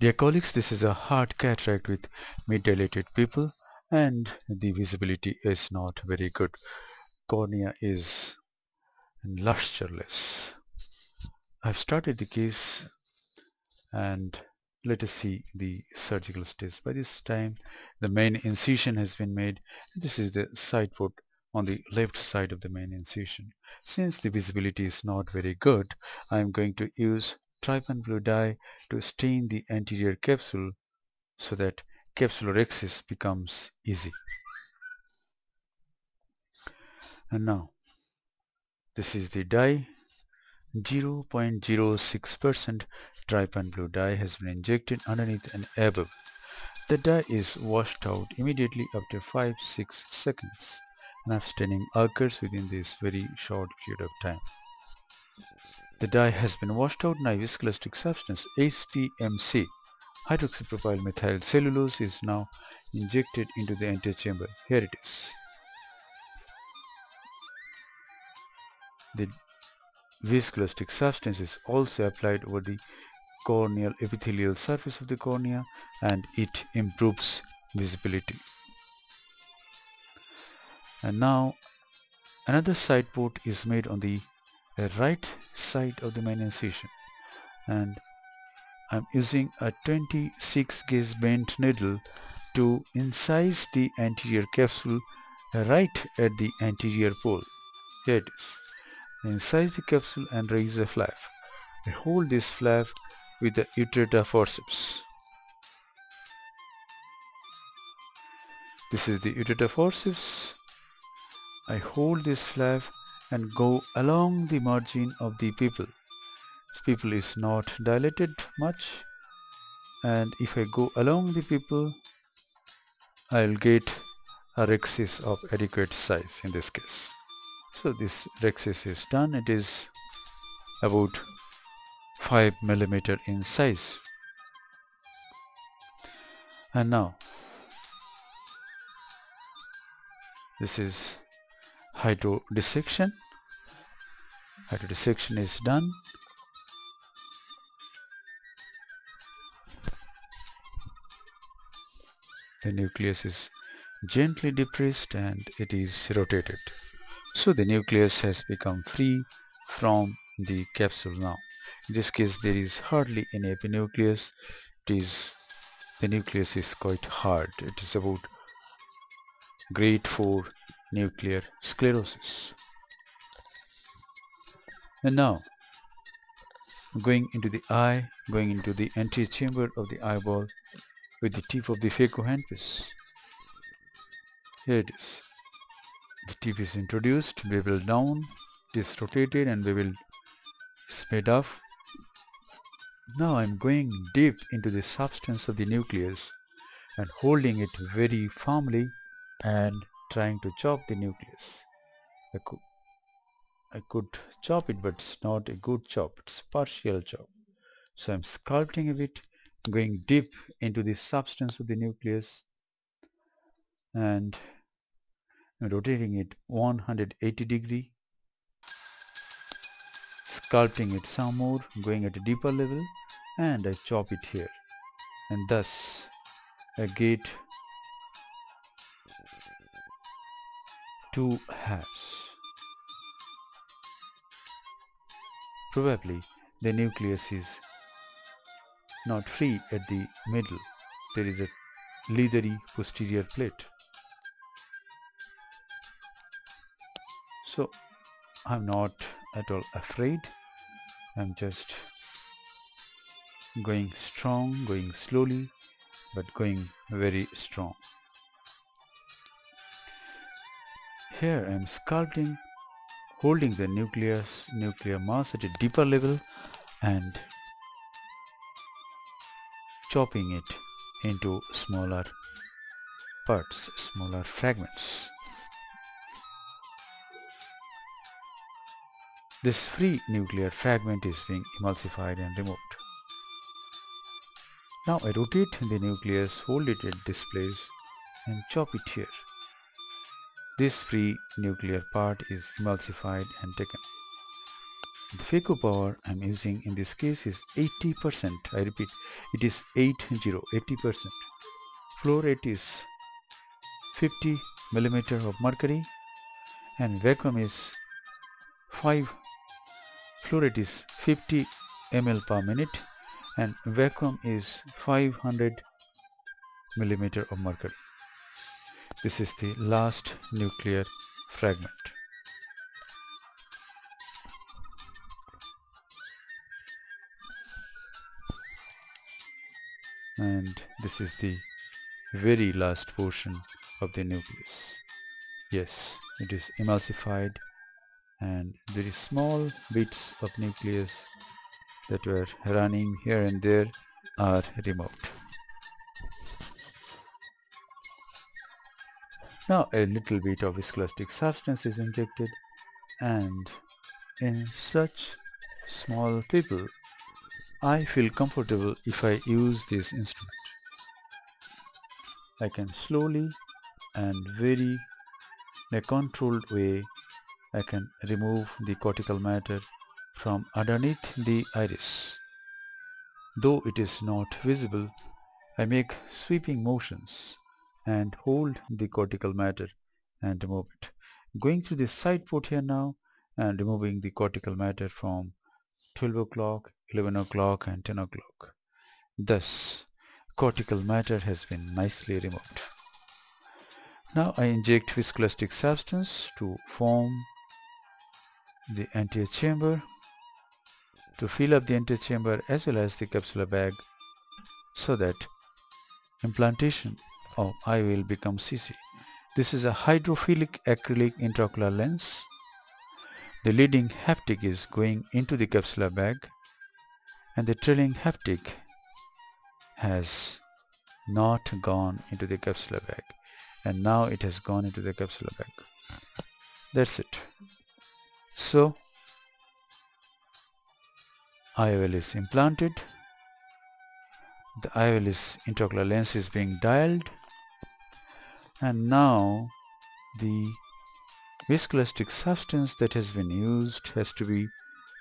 Dear colleagues, this is a hard cataract with mid-dilated pupil and the visibility is not very good. Cornea is lustreless. I've started the case and let us see the surgical stage. By this time the main incision has been made. This is the side port on the left side of the main incision. Since the visibility is not very good, I am going to use trypan blue dye to stain the anterior capsule so that capsulorhexis becomes easy. And now this is the dye. 0.06% trypan blue dye has been injected underneath and above. The dye is washed out immediately after 5-6 seconds, and staining occurs within this very short period of time. The dye has been washed out. Now viscoelastic substance HPMC, hydroxypropyl methyl cellulose, is now injected into the antechamber. Here it is. The viscoelastic substance is also applied over the corneal epithelial surface of the cornea and it improves visibility. And now another side port is made on the right side of the main incision, and I'm using a 26 gauge bent needle to incise the anterior capsule right at the anterior pole. Here it is. Incise the capsule and raise a flap. I hold this flap with the utrata forceps. This is the utrata forceps. I hold this flap and go along the margin of the pupil. This pupil is not dilated much, and if I go along the pupil, I'll get a rhexis of adequate size in this case. So this rhexis is done. It is about 5 mm in size. And now this is hydrodissection. Hydrodissection is done. The nucleus is gently depressed and it is rotated. So the nucleus has become free from the capsule now. In this case there is hardly any epinucleus. The nucleus is quite hard. It is about grade 4 nuclear sclerosis. And now going into the eye, going into the antechamber of the eyeball with the tip of the phaco handpiece. Here it is. The tip is introduced, bevel down, it is rotated and bevel is made off. Now I am going deep into the substance of the nucleus and holding it very firmly and trying to chop the nucleus. I could chop it, but it's not a good chop, it's partial chop. So I'm sculpting a bit, going deep into the substance of the nucleus and rotating it 180 degree, sculpting it some more, going at a deeper level, and I chop it here, and thus I get 2 halves. Probably the nucleus is not free at the middle. There is a leathery posterior plate. So I'm not at all afraid. I'm just going strong, going slowly, but going very strong. Here I'm sculpting, holding the nuclear mass at a deeper level and chopping it into smaller parts, smaller fragments. This free nuclear fragment is being emulsified and removed. Now I rotate the nucleus, hold it at this place and chop it here. This free nuclear part is emulsified and taken. The phaco power I'm using in this case is 80%. I repeat, it is 80%. Flow rate is 50 millimeter of mercury and vacuum is 5. Flow rate is 50 ml per minute and vacuum is 500 millimeter of mercury. This is the last nuclear fragment. And this is the very last portion of the nucleus. Yes, it is emulsified and very small bits of nucleus that were running here and there are removed. Now a little bit of viscoelastic substance is injected, and in such small people I feel comfortable if I use this instrument. I can slowly and very in a controlled way I can remove the cortical matter from underneath the iris. Though it is not visible, I make sweeping motions and hold the cortical matter and remove it. Going through the side port here now and removing the cortical matter from 12 o'clock, 11 o'clock and 10 o'clock. Thus, cortical matter has been nicely removed. Now I inject viscoelastic substance to form the anterior chamber, to fill up the anterior chamber as well as the capsular bag so that implantation of IOL becomes easy. This is a hydrophilic acrylic intraocular lens. The leading haptic is going into the capsular bag and the trailing haptic has not gone into the capsular bag, and now it has gone into the capsular bag. That's it. So IOL is implanted, the IOL intraocular lens is being dialed, and now the viscoelastic substance that has been used has to be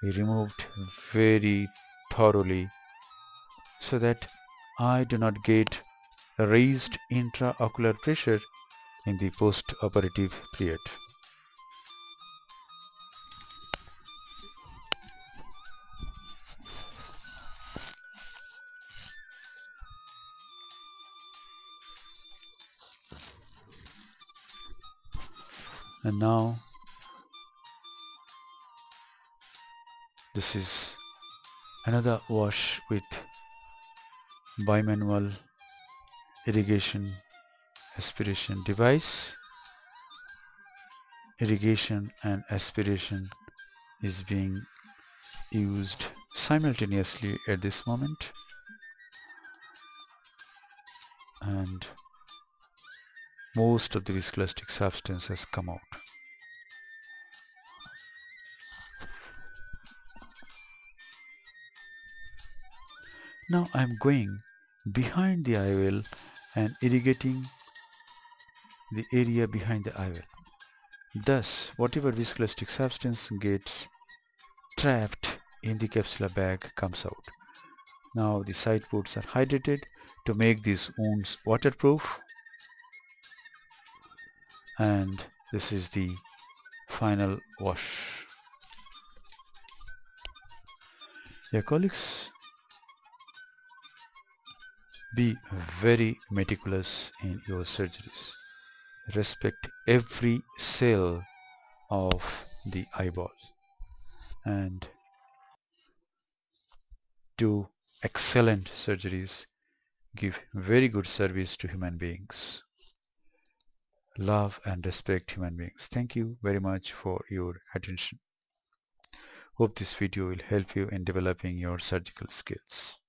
removed very thoroughly so that I do not get raised intraocular pressure in the post-operative period. And now this is another wash with bimanual irrigation aspiration device. Irrigation and aspiration is being used simultaneously at this moment, and most of the viscoelastic substance has come out. Now I am going behind the IOL and irrigating the area behind the IOL. Thus, whatever viscoelastic substance gets trapped in the capsular bag comes out. Now the side ports are hydrated to make these wounds waterproof, and this is the final wash. Dear colleagues, be very meticulous in your surgeries. Respect every cell of the eyeball and do excellent surgeries. Give very good service to human beings. Love and respect human beings. Thank you very much for your attention. Hope this video will help you in developing your surgical skills.